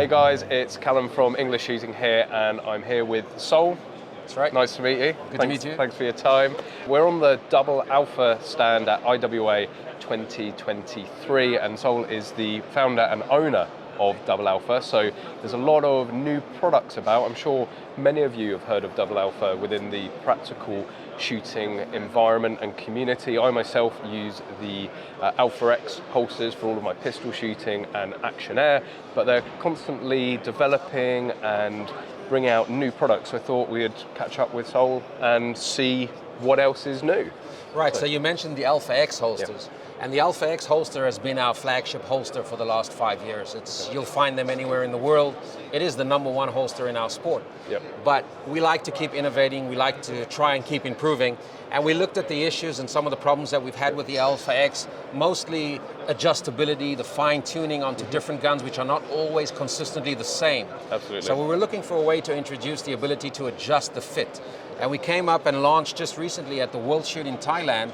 Hey guys, it's Callum from EnglishShooting here, and I'm here with Saul. That's right. Nice to meet you. Good to meet you. Thanks for your time. We're on the Double Alpha stand at IWA 2023, and Saul is the founder and owner of Double Alpha, so there's a lot of new products about. I'm sure many of you have heard of Double Alpha within the practical shooting environment and community. I myself use the Alpha X holsters for all of my pistol shooting and action air, but they're constantly developing and bringing out new products. So I thought we'd catch up with Saul and see what else is new. Right, so you mentioned the Alpha X holsters. Yeah. And the Alpha X holster has been our flagship holster for the last 5 years. You'll find them anywhere in the world. It is the #1 holster in our sport. Yep. But we like to keep innovating, we like to try and keep improving. And we looked at the issues and some of the problems that we've had with the Alpha X, mostly adjustability, the fine tuning onto different guns, which are not always consistently the same. Absolutely. So we were looking for a way to introduce the ability to adjust the fit. And we came up and launched just recently at the World Shoot in Thailand,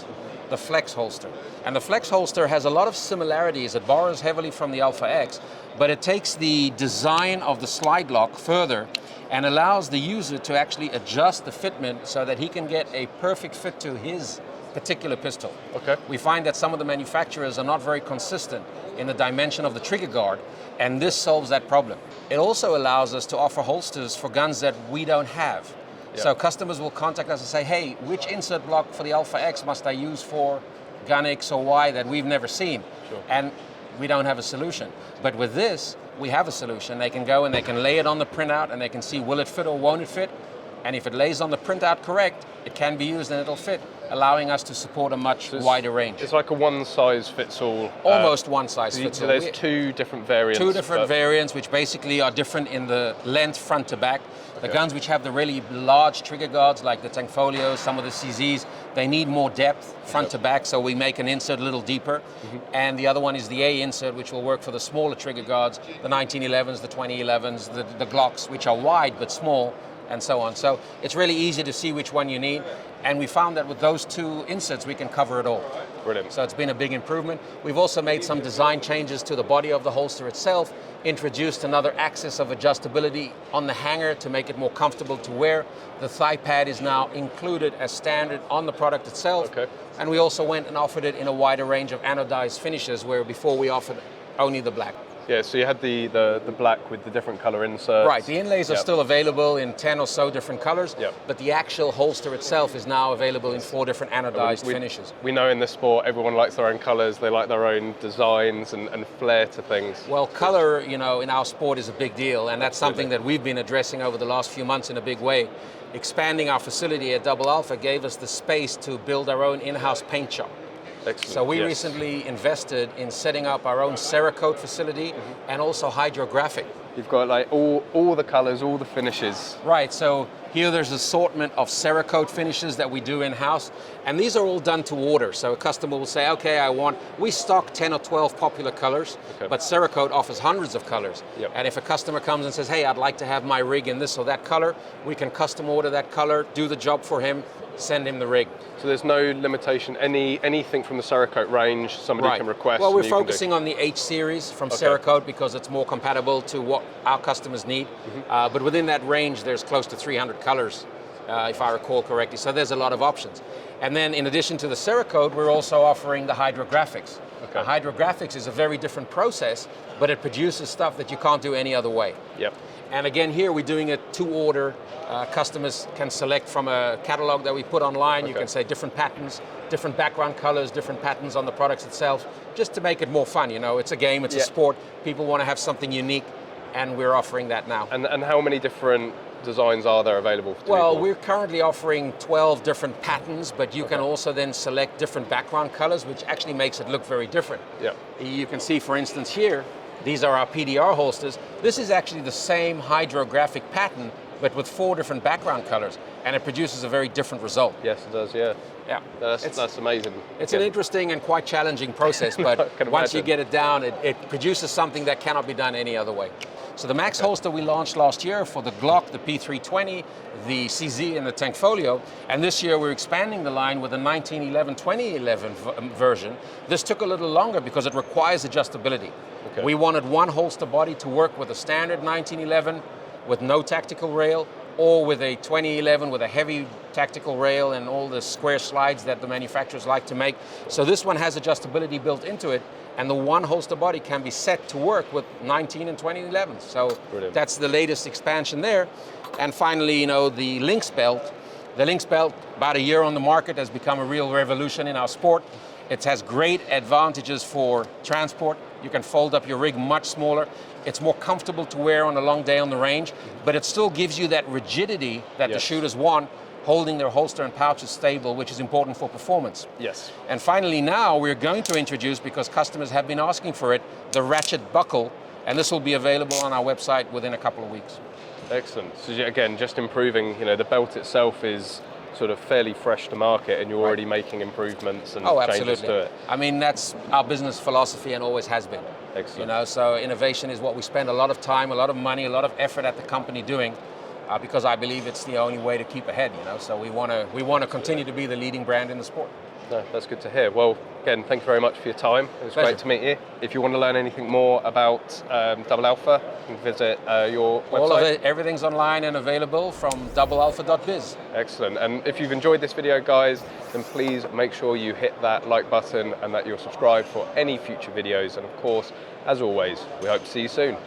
the Flex holster. And the Flex holster has a lot of similarities. It borrows heavily from the Alpha X, but it takes the design of the slide lock further and allows the user to actually adjust the fitment so that he can get a perfect fit to his particular pistol. Okay. We find that some of the manufacturers are not very consistent in the dimension of the trigger guard, and this solves that problem. It also allows us to offer holsters for guns that we don't have. Yeah. So customers will contact us and say, hey, which insert block for the Alpha X must I use for gun X or Y that we've never seen? Sure. And we don't have a solution. But with this, we have a solution. They can go and they can lay it on the printout and they can see, will it fit or won't it fit? And if it lays on the printout correct, it can be used and it'll fit, allowing us to support a much wider range. It's like a one-size-fits-all. Almost one-size-fits-all. So there's two different variants. Two different variants, which basically are different in the length front to back. The guns which have the really large trigger guards, like the Tankfolios, some of the CZs, they need more depth front to back, so we make an insert a little deeper. And the other one is the A insert, which will work for the smaller trigger guards, the 1911s, the 2011s, the Glocks, which are wide but small, and so on. So it's really easy to see which one you need. And we found that with those two inserts, we can cover it all. Brilliant. So it's been a big improvement. We've also made some design changes to the body of the holster itself, introduced another axis of adjustability on the hanger to make it more comfortable to wear. The thigh pad is now included as standard on the product itself. Okay. And we also went and offered it in a wider range of anodized finishes, where before we offered only the black. Yeah, so you had the black with the different color inserts. Right, the inlays are still available in 10 or so different colors, but the actual holster itself is now available in 4 different anodized finishes. We know in this sport, everyone likes their own colors, they like their own designs and flair to things. Well, color, in our sport is a big deal, and that's something that we've been addressing over the last few months in a big way. Expanding our facility at Double Alpha gave us the space to build our own in-house paint shop. Excellent. So we recently invested in setting up our own Cerakote facility and also Hydro Graphic. You've got like all the colors, all the finishes. Right, so here there's an assortment of Cerakote finishes that we do in-house, and these are all done to order. So a customer will say, okay, we stock 10 or 12 popular colors, but Cerakote offers hundreds of colors. Yep. And if a customer comes and says, hey, I'd like to have my rig in this or that color, we can custom order that color, do the job for him, send him the rig. So there's no limitation, anything from the Cerakote range somebody can request? Well, we're focusing on the H series from Cerakote because it's more compatible to what our customers need. But within that range, there's close to 300 colors, if I recall correctly. So there's a lot of options. And then in addition to the Cerakote, we're also offering the Hydro Graphics. Okay. Hydro Graphics is a very different process, but it produces stuff that you can't do any other way. Yep. And again, here we're doing it to order. Customers can select from a catalog that we put online. You can say different patterns, different background colors, different patterns on the products itself, just to make it more fun. It's a game, it's a sport. People want to have something unique, and we're offering that now. And how many different designs are there available for people? We're currently offering 12 different patterns, but you can also then select different background colors, which actually makes it look very different. Yeah. You can see, for instance, here, these are our PDR holsters. This is actually the same Hydro Graphic pattern but with 4 different background colors, and it produces a very different result. Yes, it does, yeah. Yeah, That's amazing. It's an interesting and quite challenging process, but once you get it down, it produces something that cannot be done any other way. So the Max holster we launched last year for the Glock, the P320, the CZ, and the Tankfolio, and this year we're expanding the line with the 1911-2011 version. This took a little longer because it requires adjustability. Okay. We wanted one holster body to work with a standard 1911 with no tactical rail, or with a 2011 with a heavy tactical rail and all the square slides that the manufacturers like to make. So this one has adjustability built into it, and the one holster body can be set to work with 19 and 2011. So brilliant. That's the latest expansion there. And finally, you know, the Lynx Belt. The Lynx Belt, about a year on the market, has become a real revolution in our sport. It has great advantages for transport. You can fold up your rig much smaller. It's more comfortable to wear on a long day on the range, but it still gives you that rigidity that the shooters want, holding their holster and pouches stable, which is important for performance. Yes. And finally now we're going to introduce, because customers have been asking for it, the ratchet buckle, and this will be available on our website within a couple of weeks. Excellent. So again, just improving, you know, the belt itself is sort of fairly fresh to market, and you're already making improvements and changes to it. I mean, that's our business philosophy and always has been. Excellent. You know, so innovation is what we spend a lot of time, a lot of money, a lot of effort at the company doing, because I believe it's the only way to keep ahead. You know, so we want to continue to be the leading brand in the sport. No, that's good to hear. Well, again, thank you very much for your time. It was Pleasure. great to meet you. If you want to learn anything more about Double Alpha, you can visit your website. All of it, everything's online and available from doublealpha.biz. Excellent. And if you've enjoyed this video, guys, then please make sure you hit that like button and that you're subscribed for any future videos. And of course, as always, we hope to see you soon.